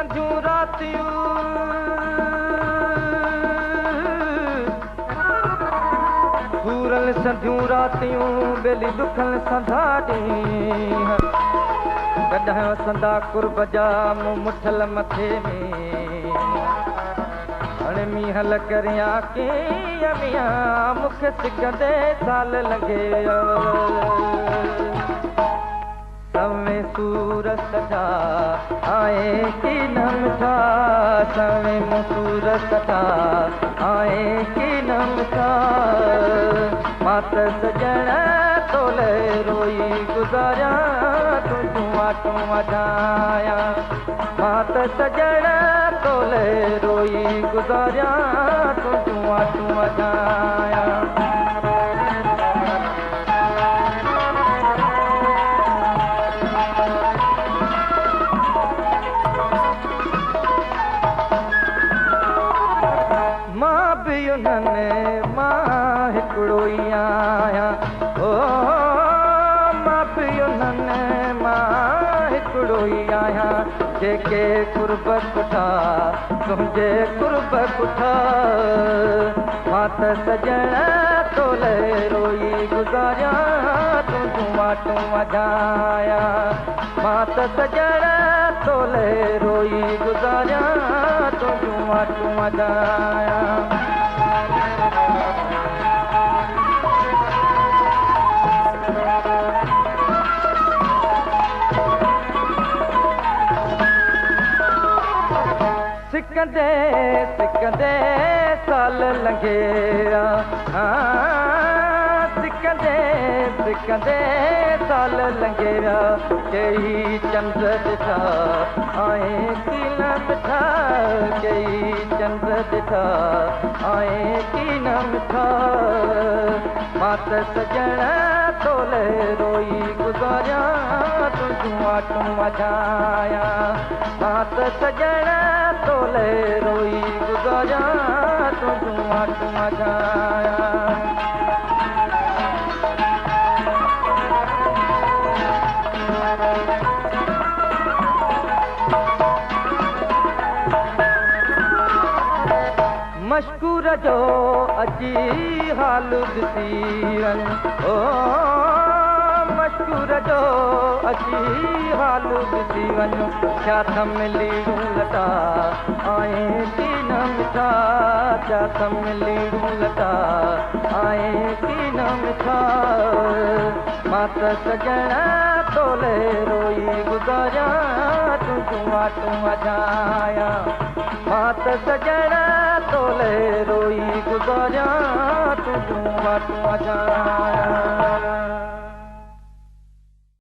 संधियूं रातियूं सूरल संधियूं रातियूं बेली दुखल संधा ॾींहं कॾहिं वसंदा कुर्ब जा मूं मुठल मथे में हाणे मींहं लॻरिया कीअं मियां मूंखे सिकंदे साल लॻे सवे सूर सजा आए की न मिठा सवे सूर सजा आए की न मिठा मात सजण तोले रोई गुज़ारिया तुझूं आटूं वॼाया मात सजण तोले रोई गुज़ारिया तुझूं आटूं वॼाया मां हिकिड़ो ई आहियां ओ मां पियो न मां हिकिड़ो ई आहियां जेके कुर्ब कुठा तुंहिंजे कुर्ब कुठा मां त सजण तोले रोई गुज़ारिया तुंहिंजूं वाटूं वॼाया मां त सजण तोले रोई गुज़ारिया तुंहिंजूं वाटूं वॼाया सिकंदे सिकंदे साल लंघेया सिकंदे सिकंदे साल लंघेया कई चंद ॾिठा आए की न मिठा कई चंद ॾिठा आए की न मिठा मां त सजण तोले रोई गुज़ारिया तुझूं आटूं वॼाया मां त सजण तोले रोई गुज़ारिया तुझूं आटूं वॼाया मशकूर जो अची हाल ॾिसी वञ ओ मशकूर जो अची हाल ॾिसी वञ छा त मिलीड़ूं लटा आए की न मिठा छा त मिलीड़ूं लटा आए की न मिठा मां त सजण तोले रोई गुज़ारिया तुझूं आटूं वॼाया मां त सजण तोले रोई गुज़ारिया तुझूं आटूं वॼाया